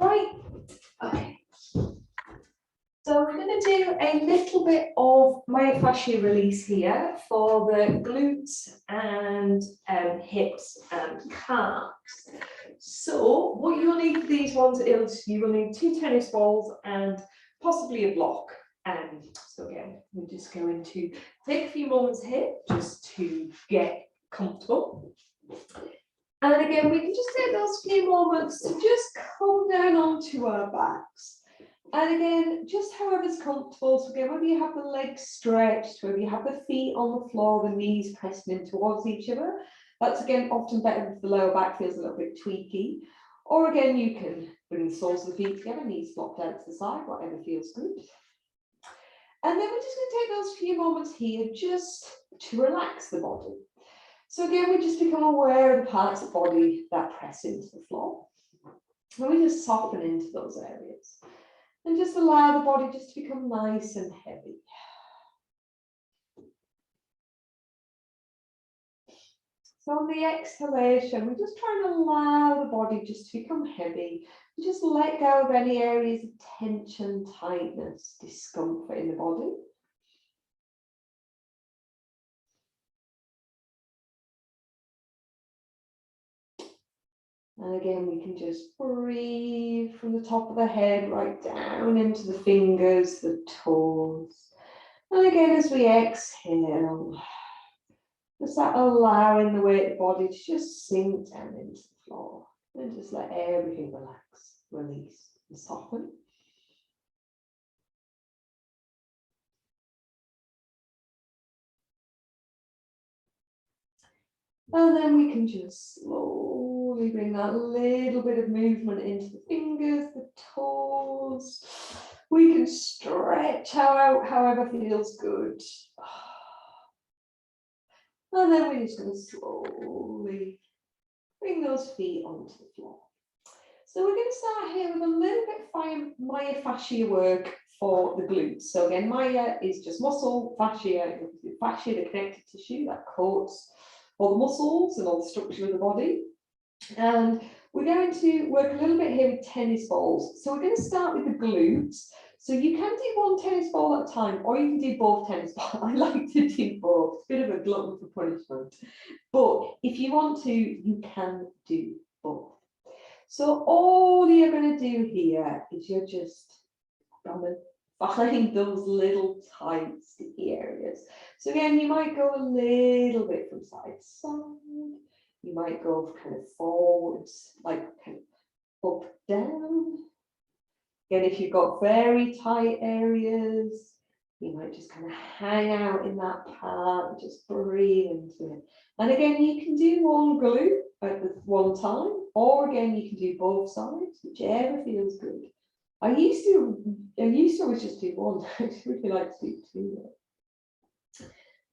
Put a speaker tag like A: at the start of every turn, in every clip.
A: Right, okay. So we're going to do a little bit of Myo Fascia release here for the glutes and hips and calves. So what you'll need for these ones is you will need 2 tennis balls and possibly a block. So again, we're just going to take a few moments here just to get comfortable. And again, we can just take those few moments to just come down onto our backs. And again, just however's comfortable. So again, whether you have the legs stretched, whether you have the feet on the floor, the knees pressing in towards each other, that's again often better if the lower back feels a little bit tweaky. Or again, you can bring the soles of the feet together, knees flopped out to the side, whatever feels good. And then we're just going to take those few moments here just to relax the body. So again, we just become aware of the parts of the body that press into the floor. And we just soften into those areas. And just allow the body just to become nice and heavy. So on the exhalation, we're just trying to allow the body just to become heavy. Just let go of any areas of tension, tightness, discomfort in the body. And again, we can just breathe from the top of the head right down into the fingers, the toes. And again, as we exhale, just that allowing the weight of the body to just sink down into the floor. And just let everything relax, release, and soften. And then we can just slowly bring that little bit of movement into the fingers, the toes. We can stretch out however feels good. And then we're just going to slowly bring those feet onto the floor. So we're going to start here with a little bit of Myo Fascia work for the glutes. So again, Myo is just muscle, fascia, fascia, the connective tissue that coats all the muscles and all the structure of the body. And we're going to work a little bit here with tennis balls. So we're going to start with the glutes. So you can do one tennis ball at a time, or you can do both tennis balls. I like to do both. It's a bit of a glutton for punishment. But if you want to, you can do both. So all you're going to do here is you're just going to find those little tight sticky areas. So again, you might go a little bit from side to side. You might go kind of forwards, like kind of up, down. Again, if you've got very tight areas, you might just kind of hang out in that part and just breathe into it. And again, you can do one glute at one time, or again, you can do both sides, whichever feels good. I used to always just do one. I really like to do two.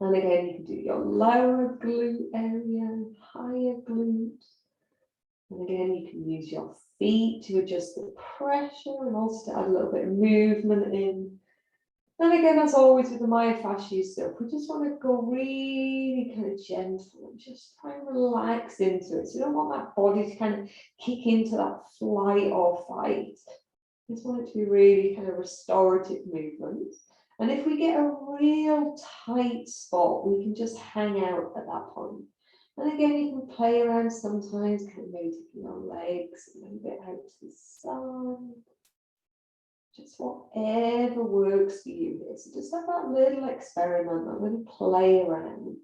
A: And again, you can do your lower glute area, higher glute. And again, you can use your feet to adjust the pressure and also to add a little bit of movement in. And again, as always with the Myo Fascia stuff, we just want to go really kind of gentle and just try and relax into it. So you don't want that body to kind of kick into that flight or fight. You just want it to be really kind of restorative movement. And if we get a real tight spot, we can just hang out at that point. And again, you can play around sometimes, kind of maybe taking your legs a little bit out to the side. Just whatever works for you here. So just have that little experiment, that little play around.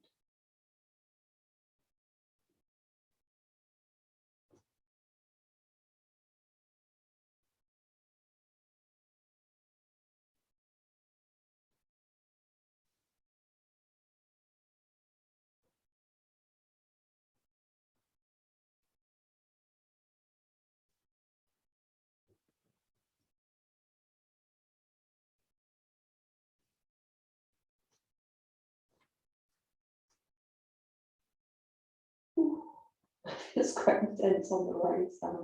A: It's quite intense on the right side.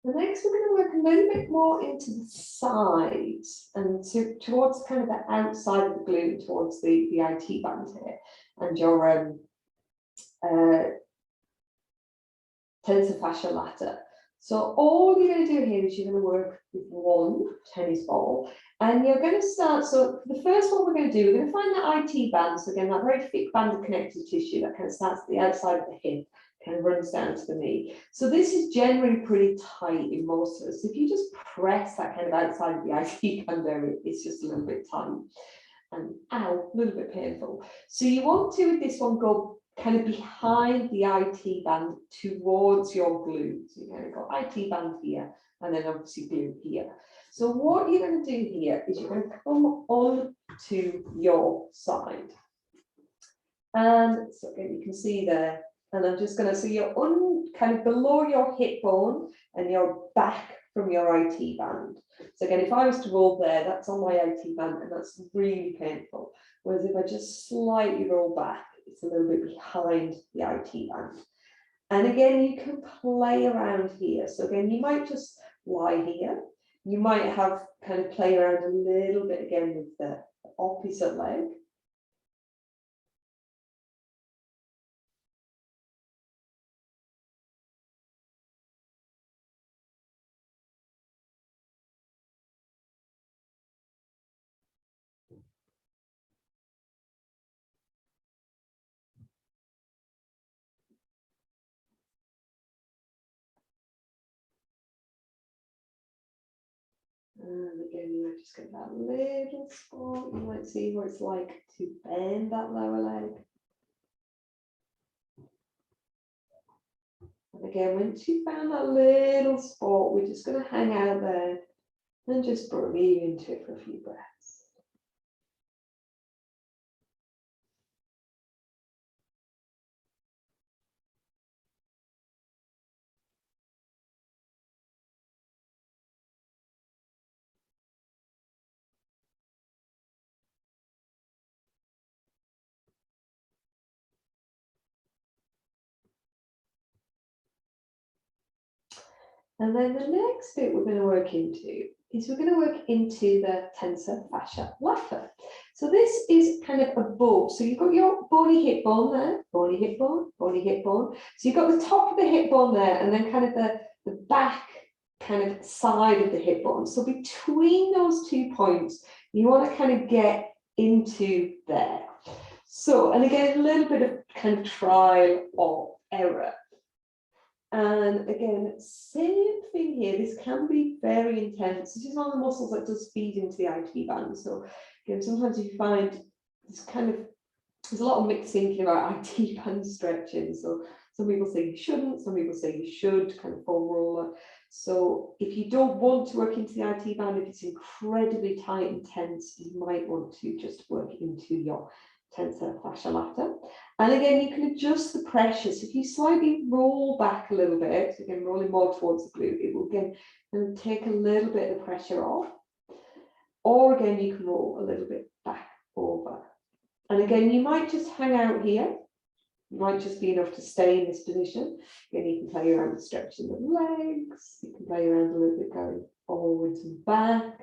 A: And next, we're going to work a little bit more into the sides and towards kind of the outside of the glute, towards the IT band here, and your tensor fascia lata. So all you're going to do here is you're going to work with one tennis ball, and you're going to start. So the first one we're going to do, we're going to find that IT band. So again, that very thick band of connective tissue that kind of starts at the outside of the hip, kind of runs down to the knee. So this is generally pretty tight in most of us. If you just press that kind of outside of the IT band area, it's just a little bit tight. And ow, a little bit painful. So you want to, with this one, go kind of behind the IT band towards your glute. So you're going to go IT band here, and then obviously glute here. So what you're going to do here is you're going to come on to your side. And so again, you can see there, and I'm just going to, so you're kind of below your hip bone and you're back from your IT band. So again, if I was to roll there, that's on my IT band, and that's really painful. Whereas if I just slightly roll back, it's a little bit behind the IT band. And again, you can play around here. So again, you might just lie here. You might have kind of play around a little bit again with the opposite leg. And again, you might just get that little spot. You might see what it's like to bend that lower leg. And again, once you found that little spot, we're just going to hang out there and just breathe into it for a few breaths. And then the next bit we're going to work into is we're going to work into the tensor fascia lata. So this is kind of above. So you've got your bony hip bone there, bony hip bone, bony hip bone. So you've got the top of the hip bone there, and then kind of the back kind of side of the hip bone. So between those 2 points, you want to kind of get into there. So, and again, a little bit of kind of trial or error. And again, same thing here. This can be very intense. This is one of the muscles that does feed into the IT band. So again, sometimes you find this kind of, there's a lot of mixed thinking about IT band stretching. So some people say you shouldn't, some people say you should, kind of foam roller. So if you don't want to work into the IT band, if it's incredibly tight and tense, you might want to just work into your tensor fascia lata. And again, you can adjust the pressure. So if you slightly roll back a little bit, again, rolling more towards the glute, it will again take a little bit of pressure off. Or again, you can roll a little bit back over. And again, you might just hang out here. You might just be enough to stay in this position. Again, you can play around with stretching the legs. You can play around a little bit going forwards and back.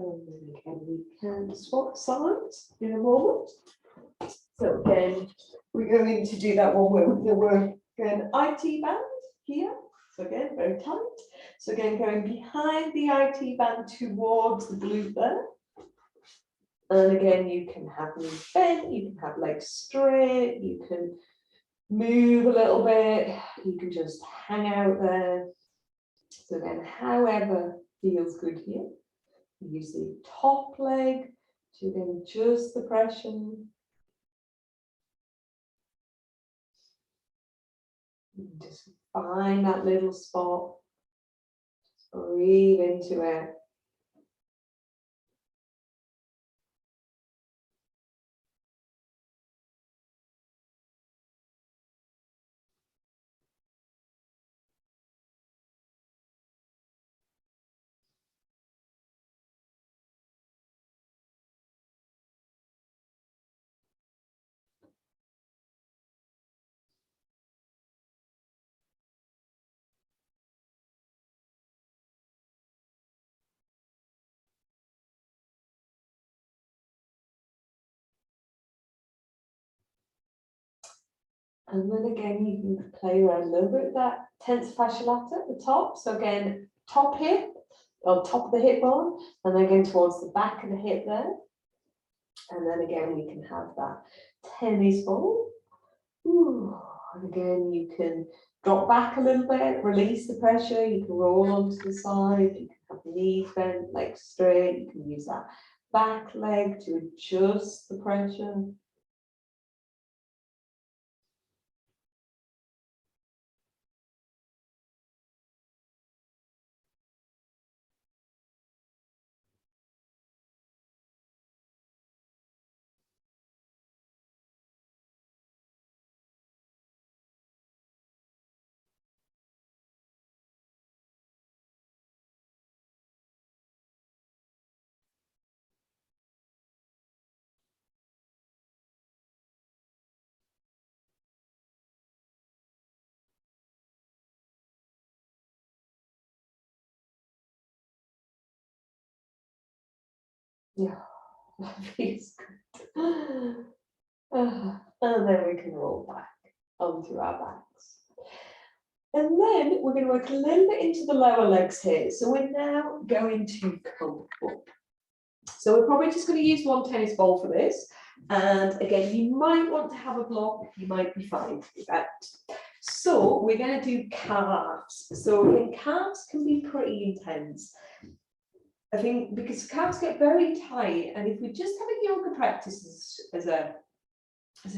A: And then again, we can swap sides in a moment. So again, we're going to do that one where we work an IT band here. So again, very tight. So again, going behind the IT band towards the glute there. And again, you can have knees bent, you can have legs straight, you can move a little bit, you can just hang out there. So again, however feels good here. Use the top leg to then adjust the pressure. Just find that little spot. Just breathe into it. And then again, you can play around a little bit with that tense fascia lata at the top. So again, top hip, or top of the hip bone, and then again towards the back of the hip there. And then again, we can have that tennis ball. Ooh. And again, you can drop back a little bit, release the pressure. You can roll onto the side. You can have the knees bent, legs straight. You can use that back leg to adjust the pressure. Yeah, that feels good. And then we can roll back onto our backs. And then we're going to work a little bit into the lower legs here. So we're now going to come up. So we're probably just going to use one tennis ball for this. And again, you might want to have a block, you might be fine with that. So we're going to do calves. So again, calves can be pretty intense. I think because calves get very tight, and if we just have a yoga practice as a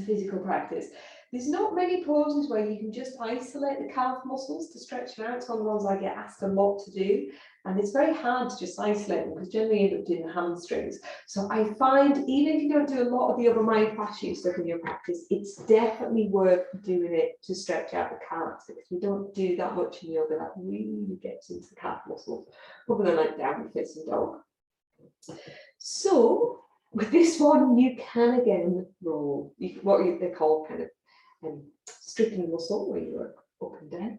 A: physical practice, there's not many poses where you can just isolate the calf muscles to stretch them out. It's one of the ones I get asked a lot to do, and it's very hard to just isolate them because generally you end up doing the hamstrings. So I find even if you don't do a lot of the other Myo Fascia stuff in your practice, it's definitely worth doing it to stretch out the calves, because we don't do that much in yoga. That really gets into the calf muscles, other than like down facing dog. So with this one, you can again roll. They're called kind of stripping muscle, where you work up and down.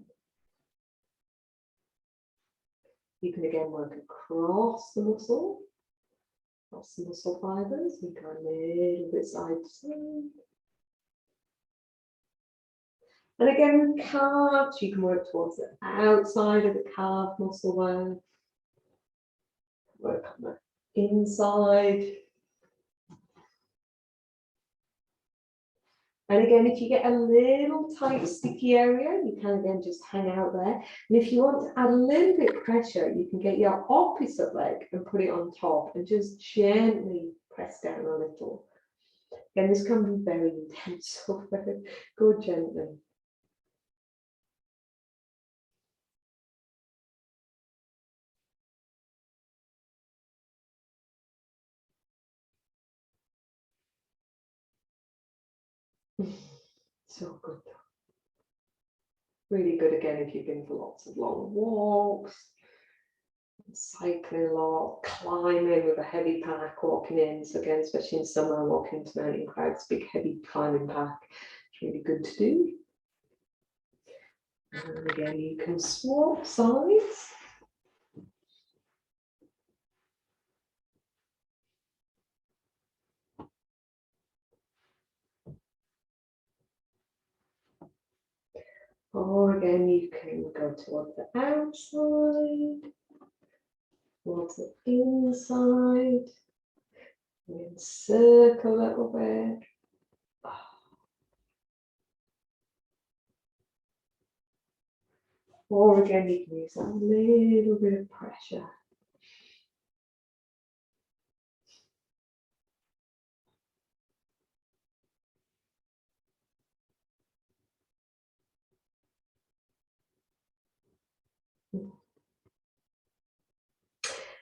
A: You can again work across the muscle, across the muscle fibers. You go a little bit side to side. And again, with calves, you can work towards the outside of the calf muscle there. Work on the inside. And again, if you get a little tight, sticky area, you can again just hang out there. And if you want to add a little bit of pressure, you can get your opposite leg and put it on top and just gently press down a little. Again, this can be very intense, so go gently. So good. Really good again if you've been for lots of long walks, cycling a lot, climbing with a heavy pack, walking in. So again, especially in summer, walking into mountain crowds, big heavy climbing pack. It's really good to do. And again, you can swap sides. again, you can go towards the outside, towards the inside, and circle a little bit. Or again, you can use that little bit of pressure.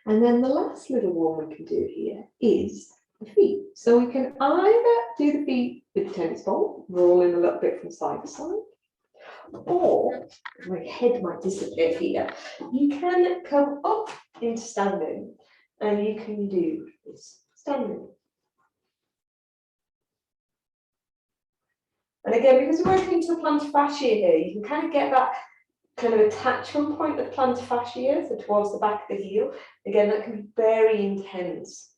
A: And then the last little one we can do here is the feet. So we can either do the feet with the tennis ball, rolling a little bit from side to side, or my head might disappear here. You can come up into standing and you can do this standing. And again, because we're working into the plantar fascia here, you can kind of get that kind of attachment point of the plantar fascia, so towards the back of the heel. Again, that can be very intense.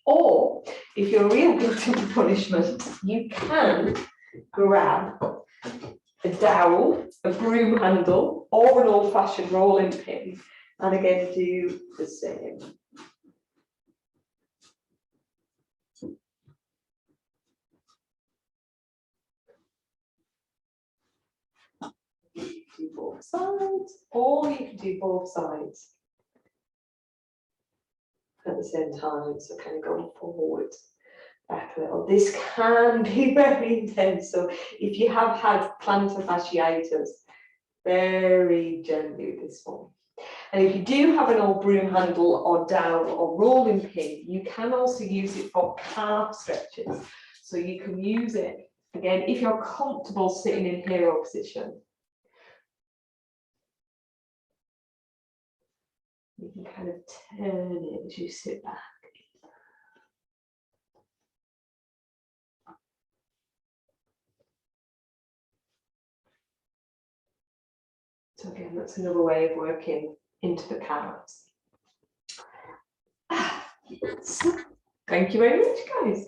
A: Or if you're real glutton for punishment, you can grab a dowel, a broom handle, or an old-fashioned rolling pin, and again do the same. You can do both sides, or you can do both sides at the same time, so kind of going forward, back a little. This can be very intense, so if you have had plantar fasciitis, very gently with this one. And if you do have an old broom handle or dowel or rolling pin, you can also use it for calf stretches. So you can use it, again, if you're comfortable sitting in hero position. You can kind of turn it as you sit back. So again, that's another way of working into the calves. So, thank you very much, guys.